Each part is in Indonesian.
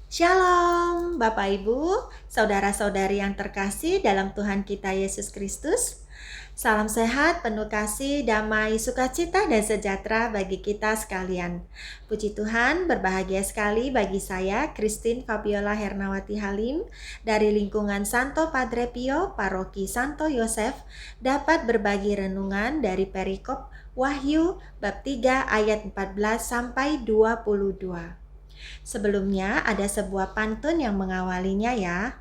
Shalom, Bapak Ibu, saudara-saudari yang terkasih dalam Tuhan kita Yesus Kristus. Salam sehat, penuh kasih, damai, sukacita, dan sejahtera bagi kita sekalian. Puji Tuhan, berbahagia sekali bagi saya, Christine Fabiola Hernawati Halim, dari lingkungan Santo Padre Pio, Paroki Santo Yosef, dapat berbagi renungan dari perikop Wahyu bab 3 ayat 14 sampai 22. Sebelumnya ada sebuah pantun yang mengawalinya ya.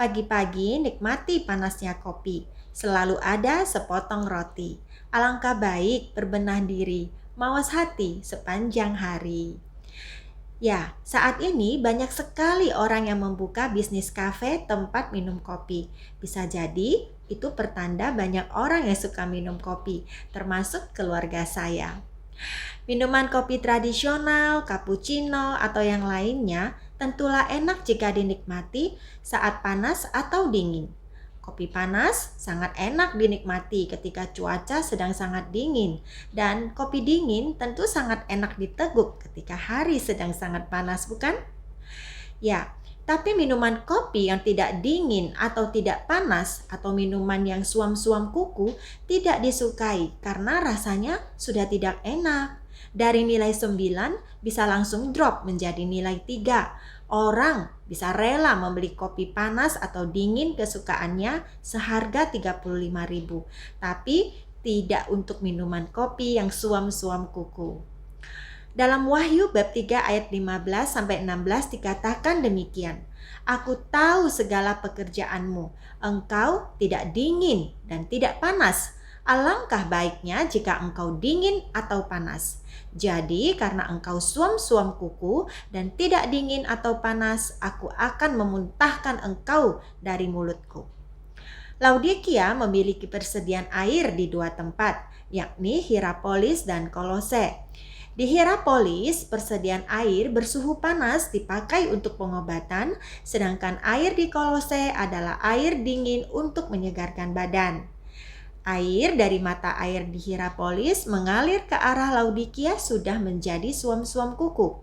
Pagi-pagi nikmati panasnya kopi, selalu ada sepotong roti. Alangkah baik berbenah diri, mawas hati sepanjang hari. Ya, saat ini banyak sekali orang yang membuka bisnis kafe tempat minum kopi. Bisa jadi itu pertanda banyak orang yang suka minum kopi, termasuk keluarga saya. Minuman kopi tradisional, cappuccino, atau yang lainnya tentulah enak jika dinikmati saat panas atau dingin. Kopi panas sangat enak dinikmati ketika cuaca sedang sangat dingin, dan kopi dingin tentu sangat enak diteguk ketika hari sedang sangat panas, bukan? Ya, tapi minuman kopi yang tidak dingin atau tidak panas atau minuman yang suam-suam kuku tidak disukai karena rasanya sudah tidak enak. Dari nilai 9 bisa langsung drop menjadi nilai 3. Orang bisa rela membeli kopi panas atau dingin kesukaannya seharga 35.000, tapi tidak untuk minuman kopi yang suam-suam kuku. Dalam Wahyu bab 3 ayat 15 sampai 16 dikatakan demikian. Aku tahu segala pekerjaanmu, engkau tidak dingin dan tidak panas. Alangkah baiknya jika engkau dingin atau panas. Jadi karena engkau suam-suam kuku dan tidak dingin atau panas, aku akan memuntahkan engkau dari mulutku. Laodikia memiliki persediaan air di dua tempat, yakni Hierapolis dan Kolose. Di Hierapolis, persediaan air bersuhu panas dipakai untuk pengobatan, sedangkan air di Kolose adalah air dingin untuk menyegarkan badan. Air dari mata air di Hierapolis mengalir ke arah Laodikia sudah menjadi suam-suam kuku.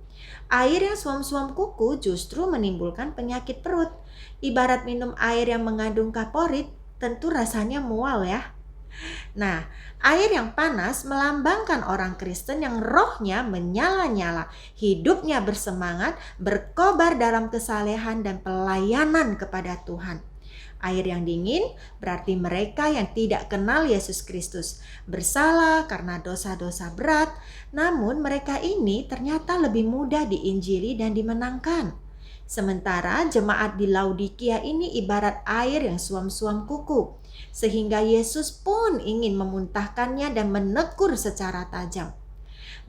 Air yang suam-suam kuku justru menimbulkan penyakit perut. Ibarat minum air yang mengandung kaporit, tentu rasanya mual ya. Nah, air yang panas melambangkan orang Kristen yang rohnya menyala-nyala, hidupnya bersemangat, berkobar dalam kesalehan dan pelayanan kepada Tuhan. Air yang dingin berarti mereka yang tidak kenal Yesus Kristus, bersalah karena dosa-dosa berat, namun mereka ini ternyata lebih mudah diinjili dan dimenangkan. Sementara jemaat di Laodikia ini ibarat air yang suam-suam kuku, sehingga Yesus pun ingin memuntahkannya dan menegur secara tajam.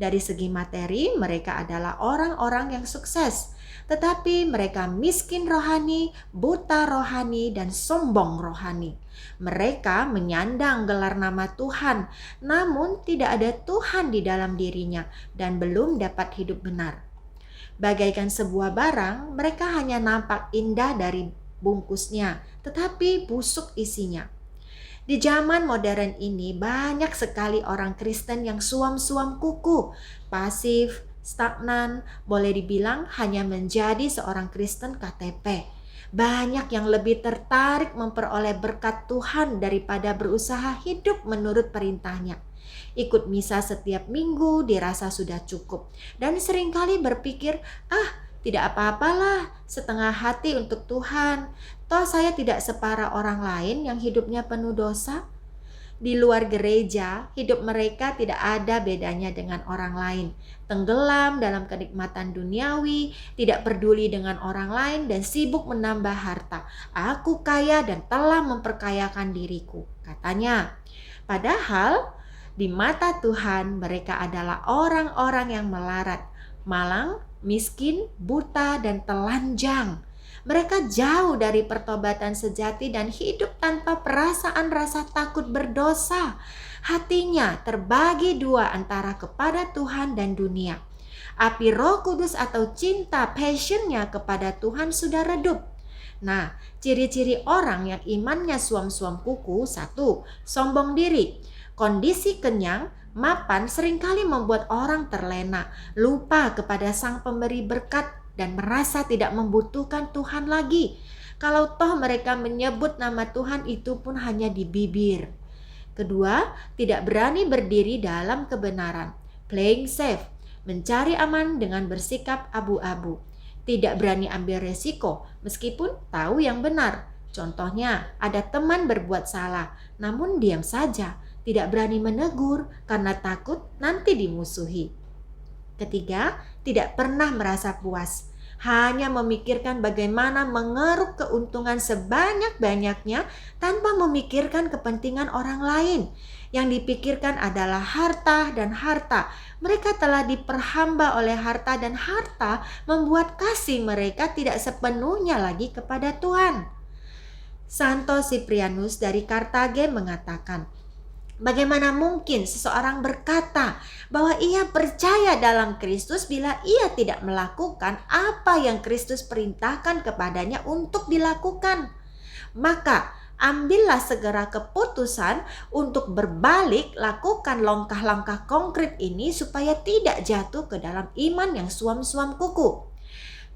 Dari segi materi, mereka adalah orang-orang yang sukses, tetapi mereka miskin rohani, buta rohani, dan sombong rohani. Mereka menyandang gelar nama Tuhan, namun tidak ada Tuhan di dalam dirinya dan belum dapat hidup benar. Bagaikan sebuah barang, mereka hanya nampak indah dari bungkusnya, tetapi busuk isinya. Di zaman modern ini banyak sekali orang Kristen yang suam-suam kuku, pasif, stagnan, boleh dibilang hanya menjadi seorang Kristen KTP. Banyak yang lebih tertarik memperoleh berkat Tuhan daripada berusaha hidup menurut perintahnya. Ikut misa setiap minggu dirasa sudah cukup dan seringkali berpikir, tidak apa-apalah, setengah hati untuk Tuhan. Toh saya tidak separah orang lain yang hidupnya penuh dosa. Di luar gereja, hidup mereka tidak ada bedanya dengan orang lain. Tenggelam dalam kenikmatan duniawi, tidak peduli dengan orang lain dan sibuk menambah harta. Aku kaya dan telah memperkayakan diriku, katanya. Padahal di mata Tuhan mereka adalah orang-orang yang melarat, malang, miskin, buta, dan telanjang. Mereka jauh dari pertobatan sejati dan hidup tanpa perasaan rasa takut berdosa. Hatinya terbagi dua antara kepada Tuhan dan dunia. Api Roh Kudus atau cinta, passionnya kepada Tuhan sudah redup. Nah, ciri-ciri orang yang imannya suam-suam kuku: 1. Sombong diri. Kondisi kenyang, mapan seringkali membuat orang terlena, lupa kepada Sang Pemberi berkat dan merasa tidak membutuhkan Tuhan lagi. Kalau toh mereka menyebut nama Tuhan itu pun hanya di bibir. Kedua, tidak berani berdiri dalam kebenaran. Playing safe, mencari aman dengan bersikap abu-abu. Tidak berani ambil resiko meskipun tahu yang benar. Contohnya, ada teman berbuat salah, namun diam saja. Tidak berani menegur karena takut nanti dimusuhi. Ketiga, tidak pernah merasa puas. Hanya memikirkan bagaimana mengeruk keuntungan sebanyak-banyaknya tanpa memikirkan kepentingan orang lain. Yang dipikirkan adalah harta dan harta. Mereka telah diperhamba oleh harta dan harta membuat kasih mereka tidak sepenuhnya lagi kepada Tuhan. Santo Cyprianus dari Kartage mengatakan, bagaimana mungkin seseorang berkata bahwa ia percaya dalam Kristus bila ia tidak melakukan apa yang Kristus perintahkan kepadanya untuk dilakukan? Maka ambillah segera keputusan untuk berbalik, lakukan langkah-langkah konkret ini supaya tidak jatuh ke dalam iman yang suam-suam kuku.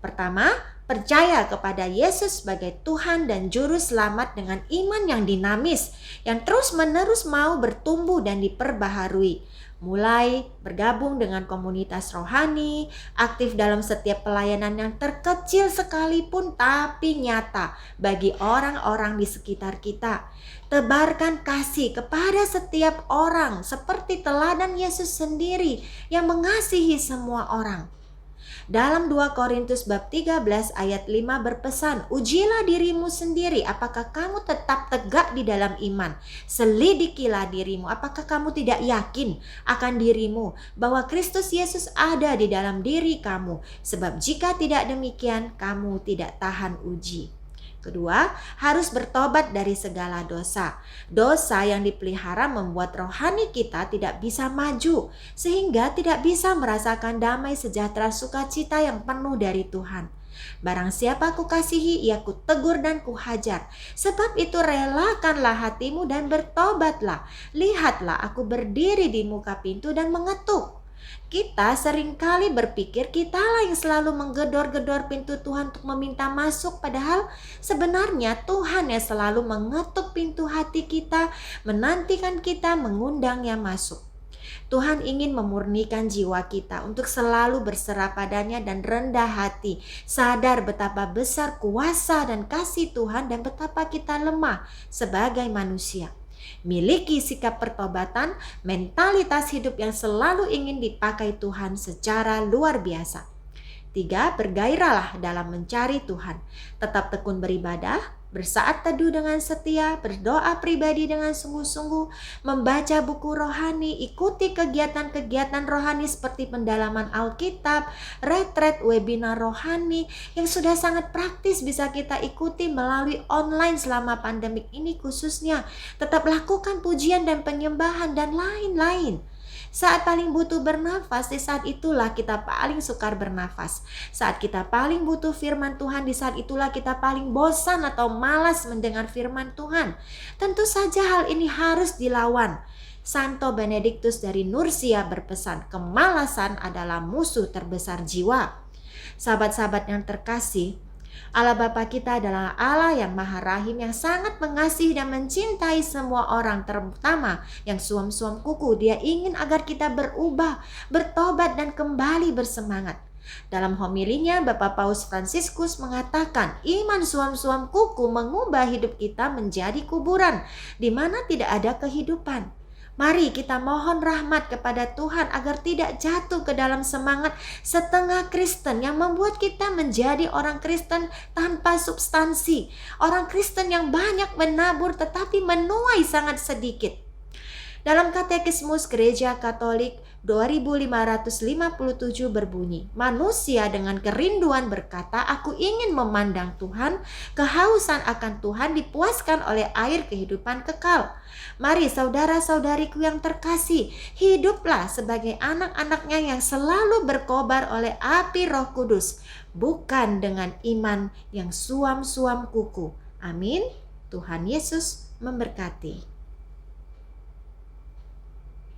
Pertama, percaya kepada Yesus sebagai Tuhan dan Juru Selamat dengan iman yang dinamis, yang terus-menerus mau bertumbuh dan diperbaharui. Mulai bergabung dengan komunitas rohani, aktif dalam setiap pelayanan yang terkecil sekalipun tapi nyata bagi orang-orang di sekitar kita. Tebarkan kasih kepada setiap orang seperti teladan Yesus sendiri yang mengasihi semua orang. Dalam 2 Korintus bab 13 ayat 5 berpesan, ujilah dirimu sendiri, apakah kamu tetap tegak di dalam iman. Selidikilah dirimu, apakah kamu tidak yakin akan dirimu bahwa Kristus Yesus ada di dalam diri kamu. Sebab jika tidak demikian, kamu tidak tahan uji. Kedua, harus bertobat dari segala dosa. Dosa yang dipelihara membuat rohani kita tidak bisa maju, sehingga tidak bisa merasakan damai sejahtera sukacita yang penuh dari Tuhan. Barang siapa kukasihi, ia kutegur dan kuhajar. Sebab itu relakanlah hatimu dan bertobatlah. Lihatlah aku berdiri di muka pintu dan mengetuk. Kita seringkali berpikir kitalah yang selalu menggedor-gedor pintu Tuhan untuk meminta masuk, padahal sebenarnya Tuhan yang selalu mengetuk pintu hati kita, menantikan kita mengundangnya masuk. Tuhan ingin memurnikan jiwa kita untuk selalu berserah padanya dan rendah hati, sadar betapa besar kuasa dan kasih Tuhan dan betapa kita lemah sebagai manusia. Miliki sikap pertobatan, mentalitas hidup yang selalu ingin dipakai Tuhan secara luar biasa. 3. Bergairahlah dalam mencari Tuhan. Tetap tekun beribadah, bersaat teduh dengan setia, berdoa pribadi dengan sungguh-sungguh, membaca buku rohani, ikuti kegiatan-kegiatan rohani seperti pendalaman Alkitab, retret, webinar rohani yang sudah sangat praktis bisa kita ikuti melalui online selama pandemik ini khususnya. Tetap lakukan pujian dan penyembahan dan lain-lain. Saat paling butuh bernafas, di saat itulah kita paling sukar bernafas. Saat kita paling butuh firman Tuhan, di saat itulah kita paling bosan atau malas mendengar firman Tuhan. Tentu saja hal ini harus dilawan. Santo Benediktus dari Nursia berpesan, kemalasan adalah musuh terbesar jiwa. Sahabat-sahabat yang terkasih, Allah Bapa kita adalah Allah yang Maha Rahim, yang sangat mengasihi dan mencintai semua orang, terutama yang suam-suam kuku. Dia ingin agar kita berubah, bertobat dan kembali bersemangat. Dalam homilinya, Bapak Paus Fransiskus mengatakan, iman suam-suam kuku mengubah hidup kita menjadi kuburan, di mana tidak ada kehidupan. Mari kita mohon rahmat kepada Tuhan agar tidak jatuh ke dalam semangat setengah Kristen yang membuat kita menjadi orang Kristen tanpa substansi. Orang Kristen yang banyak menabur tetapi menuai sangat sedikit. Dalam Katekismus Gereja Katolik 2557 berbunyi, manusia dengan kerinduan berkata, aku ingin memandang Tuhan, kehausan akan Tuhan dipuaskan oleh air kehidupan kekal. Mari saudara-saudariku yang terkasih, hiduplah sebagai anak-anaknya yang selalu berkobar oleh api Roh Kudus, bukan dengan iman yang suam-suam kuku. Amin. Tuhan Yesus memberkati.